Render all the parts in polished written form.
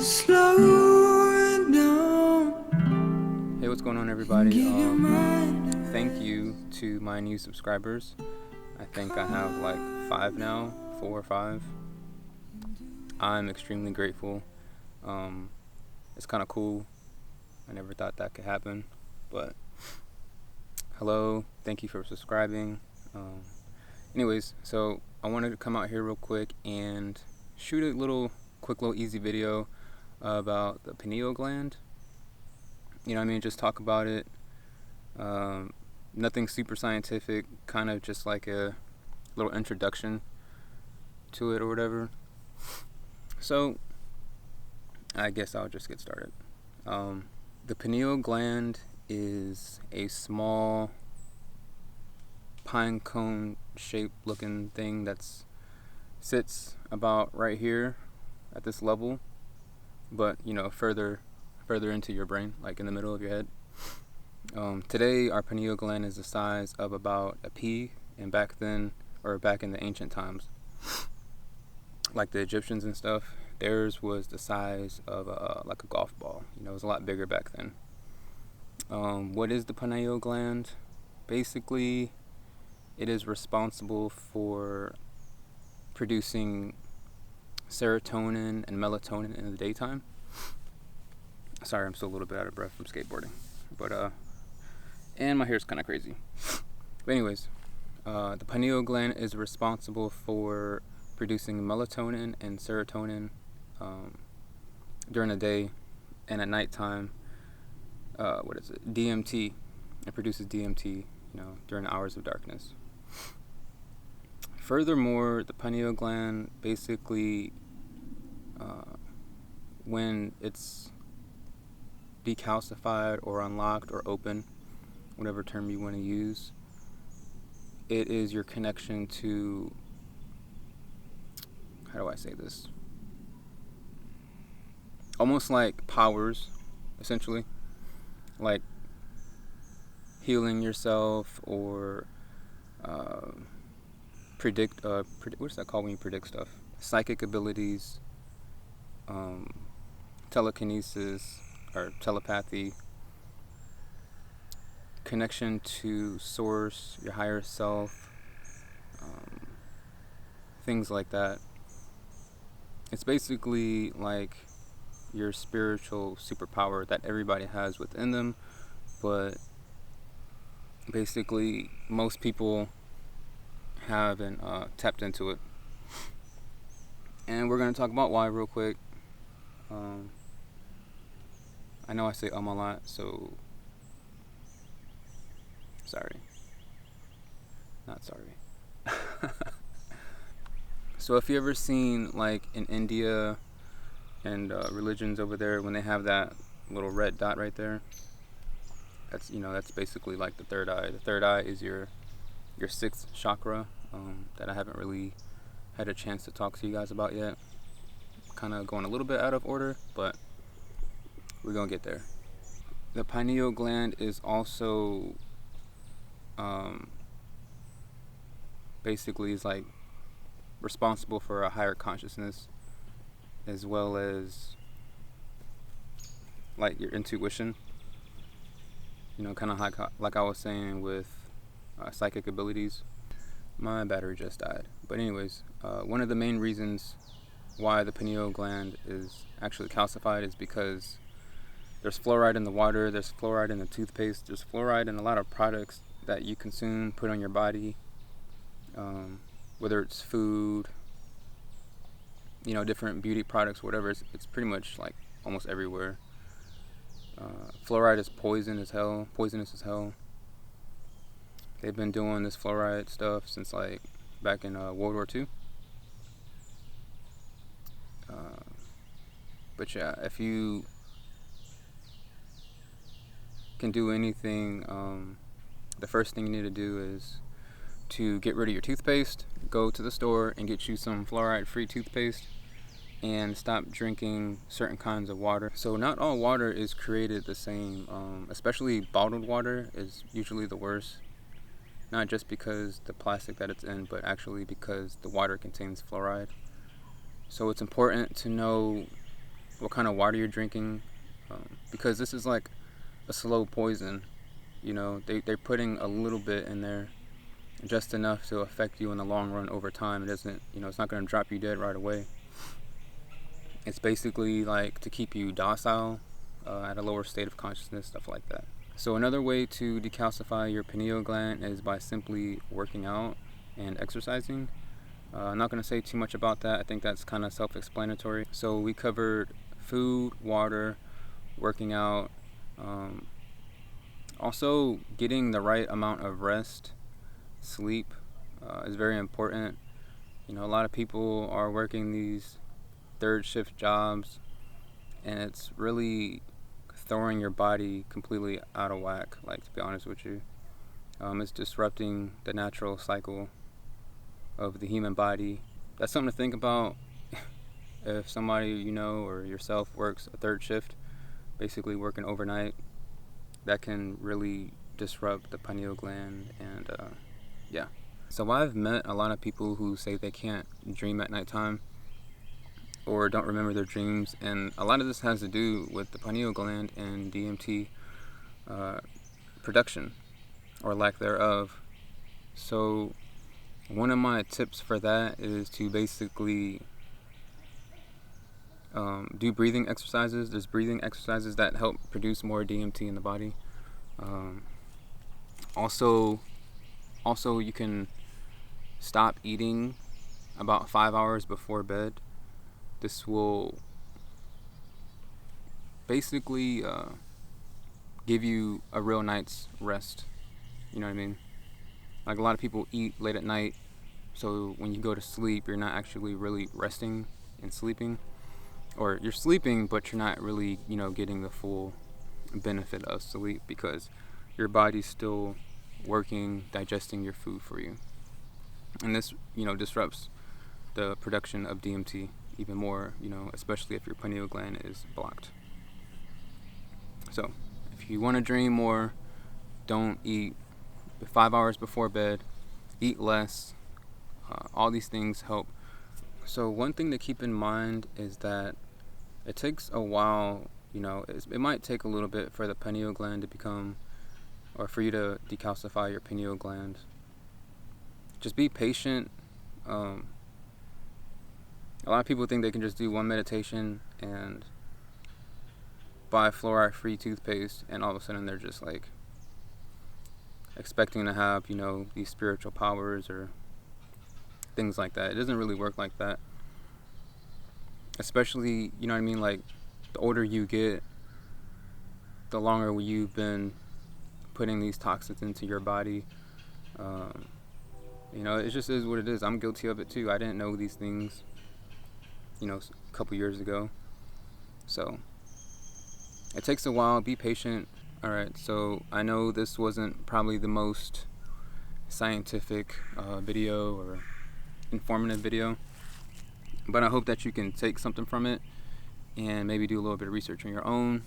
slow down. Hey, what's going on, everybody? Thank you to my new subscribers. I think I have like 5 now, 4 or 5. I'm extremely grateful. It's kind of cool. I never thought that could happen, but hello, thank you for subscribing. Anyways, so I wanted to come out here real quick and shoot a quick little easy video about the pineal gland. You know what I mean? Just talk about it. Nothing super scientific, kind of just like a little introduction to it or whatever. So I guess I'll just get started. The pineal gland is a small pine cone shaped looking thing that sits about right here at this level, but further into your brain, like in the middle of your head. Today our pineal gland is the size of about a pea, and back in the ancient times, like the Egyptians and stuff, theirs was the size of like a golf ball. It was a lot bigger back then. What is the pineal gland? Basically, it is responsible for producing serotonin and melatonin in the daytime. Sorry, I'm still a little bit out of breath from skateboarding, but and my hair's kind of crazy. But anyways, the pineal gland is responsible for producing melatonin and serotonin during the day, and at nighttime, DMT. It produces DMT, during the hours of darkness. Furthermore, the pineal gland basically, when it's decalcified or unlocked or open, whatever term you want to use, it is your connection to, how do I say this? Almost like powers, essentially. Like healing yourself or predict what's that called when you predict stuff? Psychic abilities, telekinesis or telepathy, connection to source, your higher self, things like that. It's basically like your spiritual superpower that everybody has within them, but basically most people haven't tapped into it. And we're going to talk about why real quick. I know I say a lot, so sorry. Not sorry. So if you ever seen, like, in India and religions over there, when they have that little red dot right there, that's basically like the third eye. The third eye is your sixth chakra, that I haven't really had a chance to talk to you guys about yet. Kind of going a little bit out of order, but we're gonna get there. The pineal gland is also basically is like responsible for a higher consciousness, as well as like your intuition. Kind of like I was saying with psychic abilities. My battery just died. But anyways, one of the main reasons why the pineal gland is actually calcified is because there's fluoride in the water, there's fluoride in the toothpaste, there's fluoride in a lot of products that you consume, put on your body, whether it's food, different beauty products, whatever. It's pretty much like almost everywhere. Fluoride is poisonous as hell. They've been doing this fluoride stuff since like back in World War II. But yeah, if you can do anything, the first thing you need to do is to get rid of your toothpaste. Go to the store and get you some fluoride-free toothpaste, and stop drinking certain kinds of water. So not all water is created the same, especially bottled water is usually the worst. Not just because the plastic that it's in, but actually because the water contains fluoride. So it's important to know what kind of water you're drinking, because this is like a slow poison. You know, they're putting a little bit in there, just enough to affect you in the long run over time. It doesn't, it's not going to drop you dead right away. It's basically like to keep you docile, at a lower state of consciousness, stuff like that. So another way to decalcify your pineal gland is by simply working out and exercising. I'm not going to say too much about that. I think that's kind of self-explanatory. So we covered food, water, working out, also getting the right amount of rest, sleep, is very important. A lot of people are working these third shift jobs, and it's really throwing your body completely out of whack, like, to be honest with you. It's disrupting the natural cycle of the human body. That's something to think about. If somebody or yourself works a third shift, basically working overnight, that can really disrupt the pineal gland. And yeah. So I've met a lot of people who say they can't dream at nighttime or don't remember their dreams, and a lot of this has to do with the pineal gland and DMT production or lack thereof. So one of my tips for that is to basically do breathing exercises. There's breathing exercises that help produce more DMT in the body. Also, you can stop eating about 5 hours before bed. This will basically give you a real night's rest. You know what I mean? Like, a lot of people eat late at night, so when you go to sleep, you're not actually really resting and sleeping. Or you're sleeping, but you're not really, getting the full benefit of sleep because your body's still working, digesting your food for you. And this, disrupts the production of DMT even more, especially if your pineal gland is blocked. So, if you want to dream more, don't eat 5 hours before bed, eat less. All these things help. So one thing to keep in mind is that it takes a while, it might take a little bit for the pineal gland to become, or for you to decalcify your pineal gland. Just be patient. A lot of people think they can just do one meditation and buy fluoride-free toothpaste, and all of a sudden they're just like expecting to have, these spiritual powers or things like that. It doesn't really work like that. Especially, like, the older you get, the longer you've been putting these toxins into your body. It just is what it is. I'm guilty of it too. I didn't know these things, a couple years ago. So it takes a while. Be patient. Alright, so I know this wasn't probably the most scientific video or informative video, but I hope that you can take something from it and maybe do a little bit of research on your own.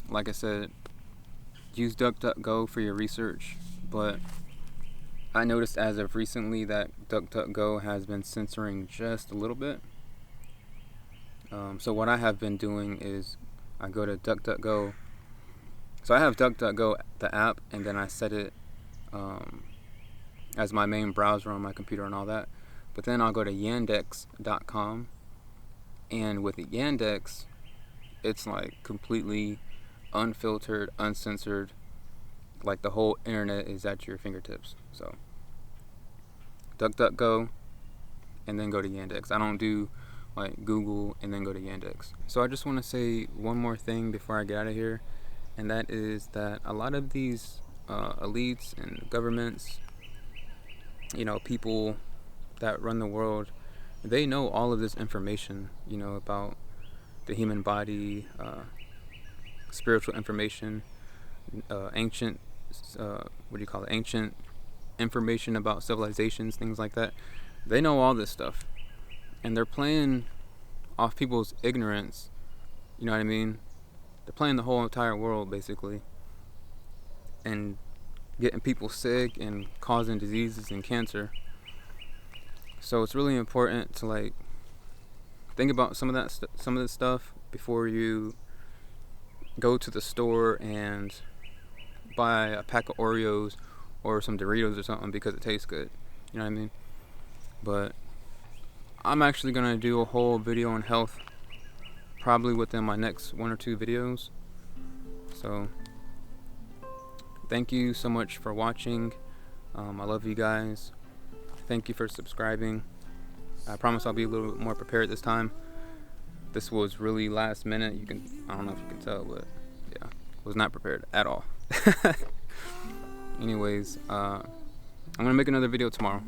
Like I said, use DuckDuckGo for your research, but I noticed as of recently that DuckDuckGo has been censoring just a little bit. So what I have been doing is I go to DuckDuckGo. So I have DuckDuckGo, the app, and then I set it as my main browser on my computer and all that. But then I'll go to yandex.com, and with Yandex, it's like completely unfiltered, uncensored. Like, the whole internet is at your fingertips. So DuckDuckGo, and then go to Yandex. I don't do like Google and then go to Yandex. So I just want to say one more thing before I get out of here, and that is that a lot of these elites and governments, people that run the world, they know all of this information, about the human body, spiritual information, ancient ancient information about civilizations, things like that. They know all this stuff, and they're playing off people's ignorance. You know what I mean? They're playing the whole entire world, basically, and getting people sick and causing diseases and cancer. So it's really important to think about some of this stuff before you go to the store and buy a pack of Oreos or some Doritos or something because it tastes good. You know what I mean? But I'm actually gonna do a whole video on health probably within my next 1 or 2 videos. So thank you so much for watching. I love you guys. Thank you for subscribing. I promise I'll be a little bit more prepared this time. This was really last minute. I don't know if you can tell, but yeah, was not prepared at all. Anyways, I'm gonna make another video tomorrow.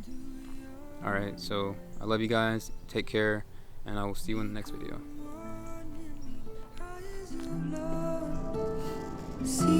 Alright, so I love you guys. Take care, and I will see you in the next video. See